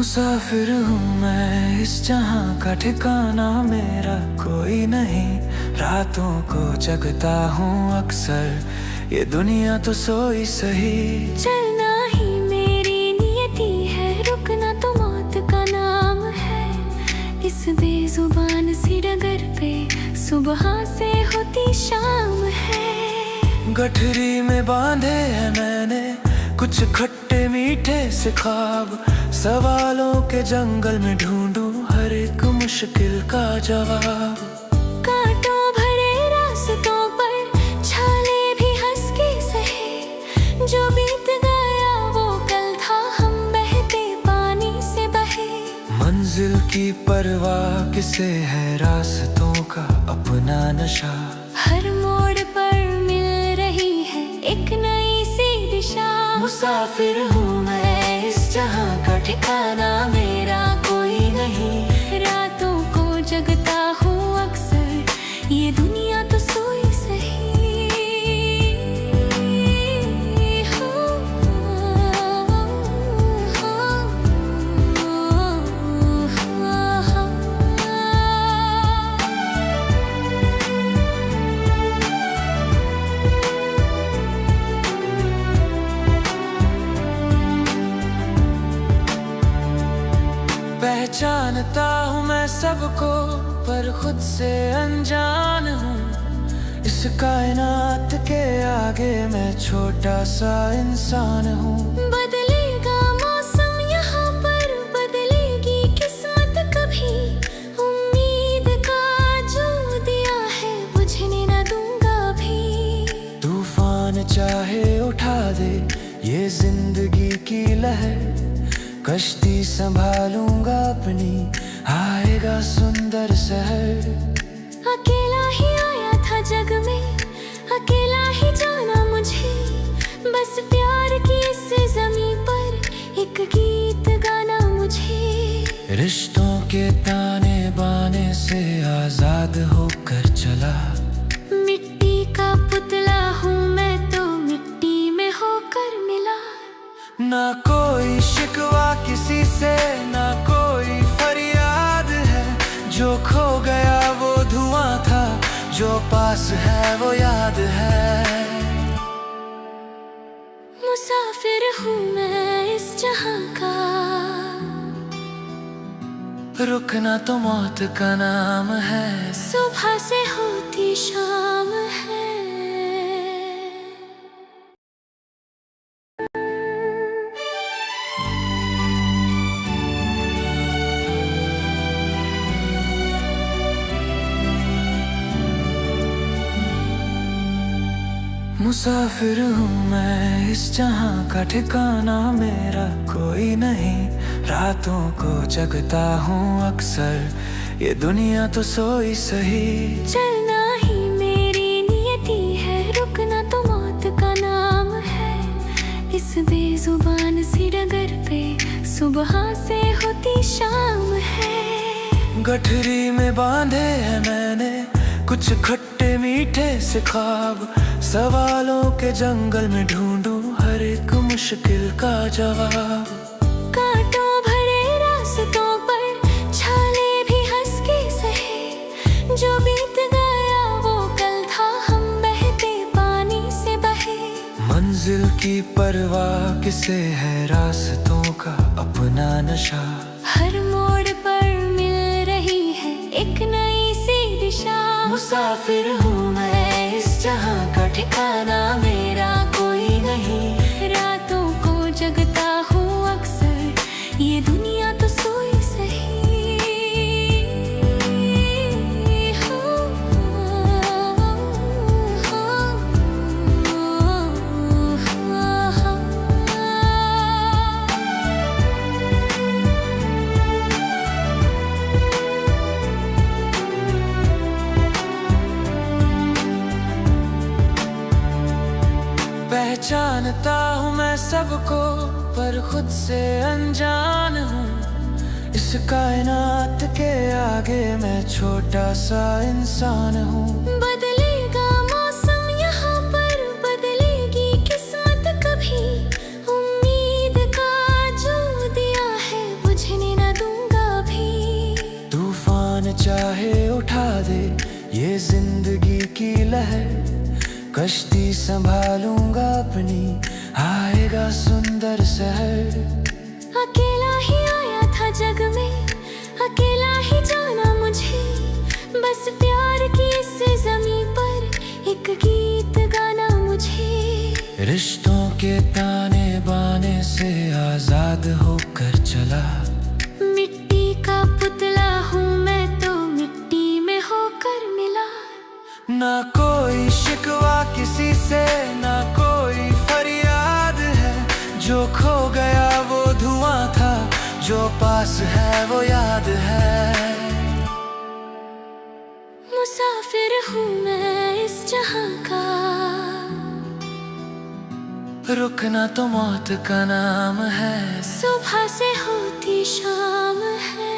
मुसाफिर हूँ मैं इस जहां का ठिकाना मेरा कोई नहीं। रातों को जगता हूँ अक्सर, ये दुनिया तो सोई सही। चलना ही मेरी नियति है, रुकना तो मौत का नाम है। इस बेजुबान सी डगर पे सुबह से होती शाम है। गठरी में बांधे हैं मैंने कुछ खट्टे मीठे से ख्वाब, सवालों के जंगल में ढूंढूं हर एक मुश्किल का जवाब। कांटों भरे रास्तों पर छाले भी हंस के सहे, जो बीत गया वो कल था, हम बहते पानी से बहे। मंजिल की परवाह किसे है, रास्तों का अपना नशा। हर मोड़ पर मिल रही है एक नई सी दिशा। मुसाफिर हूँ मैं इस जहां का ठिकाना मेरा कोई नहीं। रातों को जगता हूँ अक्सर, ये दुनिया तो सोई सही। पहचानता हूँ मैं सबको पर खुद से अनजान हूँ। इस कायनात के आगे मैं छोटा सा इंसान हूँ। बदलेगा मौसम यहाँ पर, बदलेगी किस्मत कभी। उम्मीद का जो दिया है बुझने न दूंगा भी। तूफान चाहे उठा दे ये जिंदगी की लहर, कश्ती संभालूंगा अपनी, आएगा सुंदर शहर। अकेला ही आया था जग में, अकेला ही जाना मुझे। बस प्यार की इस ज़मीं पर एक गीत गाना मुझे। रिश्तों के ताने बाने से आजाद होकर चला। मिट्टी का पुतला हूँ मैं तो मिट्टी में होकर मिला। ना कोई शिकवा किसी से, ना कोई फरियाद है। जो खो गया वो धुआं था, जो पास है वो याद है। मुसाफिर हूँ मैं इस जहां का, रुकना तो मौत का नाम है। सुबह से होती शाम है। मुसाफिर हूँ मैं इस जहां का ठिकाना मेरा कोई नहीं। रातों को जगता हूँ अक्सर, ये दुनिया तो सोई सही। चलना ही मेरी नियति है, रुकना तो मौत का नाम है। इस बेजुबान सी डगर पे सुबह से होती शाम है। गठरी में बांधे हैं मैंने कुछ खट्टे मीठे से ख्वाब, सवालों के जंगल में ढूंढूं हर एक मुश्किल का जवाब। कांटों भरे रास्तों पर छाले भी हंस के सहे, जो बीत गया वो कल था, हम बहते पानी से बहे। मंजिल की परवाह किसे है, रास्तों का अपना नशा। हर मोड़ पर मिल रही है एक नई सी दिशा। मुसाफिर हूँ मैं इस जहां का ठिकाना मेरा कोई नहीं। रातों को जगता हूँ अक्सर, ये दुनिया तो सोई सही। पहचानता हूँ मैं सबको पर खुद से अनजान हूँ। इस कायनात के आगे मैं छोटा सा इंसान हूँ। बदलेगा मौसम यहाँ पर, बदलेगी किस्मत कभी। उम्मीद का जो दिया है बुझने चाहे उठा दे ये जिंदगी की लहर, कश्ती संभालूंगा अपनी, आएगा सुंदर शहर। अकेला ही आया था जग में, अकेला ही जाना मुझे, बस प्यार की इस जमीन पर एक गीत गाना मुझे। रिश्तों के ताने बाने से आजाद होकर चला, मिट्टी का पुतला हूँ मैं तो मिट्टी में होकर मिला। ना कोई शिकवा किसी से, ना कोई फरियाद है, जो खो गया वो धुआं था, जो पास है वो याद है। मुसाफिर हूँ मैं इस जहां का, रुकना तो मौत का नाम है, सुबह से होती शाम है।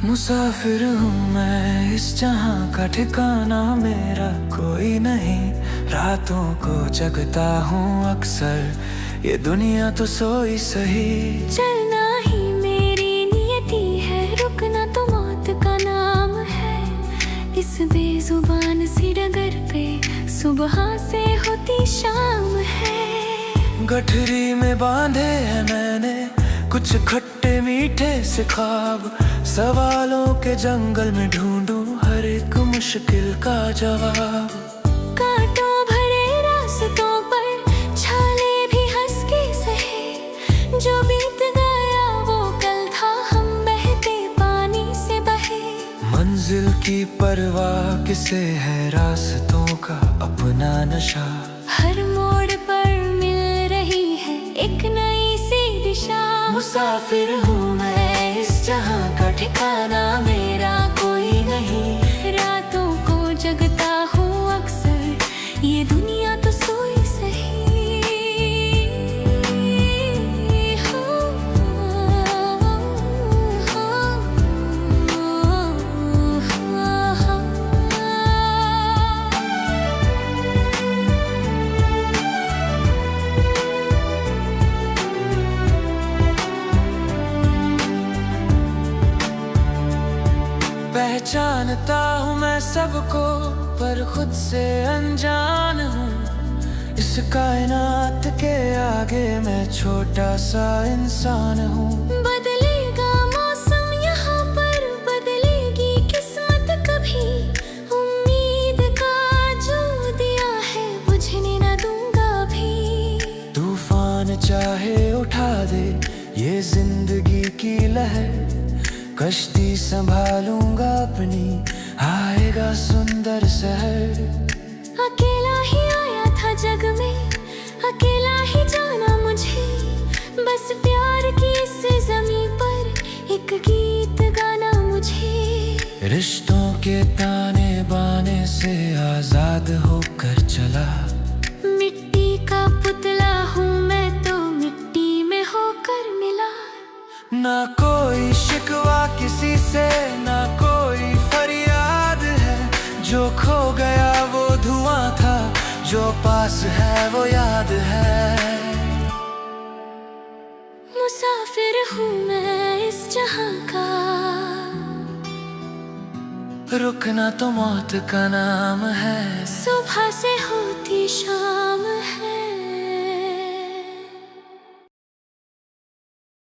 मुसाफिर हूँ मैं इस जहां का, ठिकाना मेरा कोई नहीं, रातों को जगता हूँ अक्सर, ये दुनिया तो सोई सही। चलना ही मेरी नियति है, रुकना तो मौत का नाम है, इस बेजुबान सी डगर पे सुबह से होती शाम है। गठरी में बांधे हैं मैंने कुछ खट्टे मीठे से ख्वाब, सवालों के जंगल में ढूंढूं हर एक मुश्किल का जवाब। कांटों भरे रास्तों पर छाले भी हंस के सहे, जो बीत गया वो कल था, हम बहते पानी से बहे। मंजिल की परवाह किसे है, रास्तों का अपना नशा, हर मोड़ पर मिल रही है एक नई सी दिशा। मुसाफिर हूँ मैं इस जहां का, ठिकाना मेरा कोई नहीं, रातों को जगता हूँ अक्सर, ये दुनिया तो सोई सही। हो, पहचानता हूँ मैं सबको पर खुद से अनजान हूँ, इस कायनात के आगे मैं छोटा सा इंसान हूँ। बदलेगा मौसम यहाँ पर, बदलेगी किस्मत कभी, उम्मीद का जो दिया है बुझने न दूंगा भी। तूफान चाहे उठा दे ये जिंदगी की लहर, कश्ती संभालूंगा अपनी, आएगा सुंदर शहर। अकेला ही आया था जग में, अकेला ही जाना मुझे, बस प्यार की इस जमीन पर एक गीत गाना मुझे। रिश्तों के ताने बाने से आजाद होकर चला, मिट्टी का पुतला हूँ मैं तो मिट्टी में होकर मिला। ना कोई शिकवा किसी से, ना कोई फरियाद है, जो खो गया वो धुआं था, जो पास है वो याद है। मुसाफिर हूँ मैं इस जहां का, रुकना तो मौत का नाम है, सुबह से होती शाम।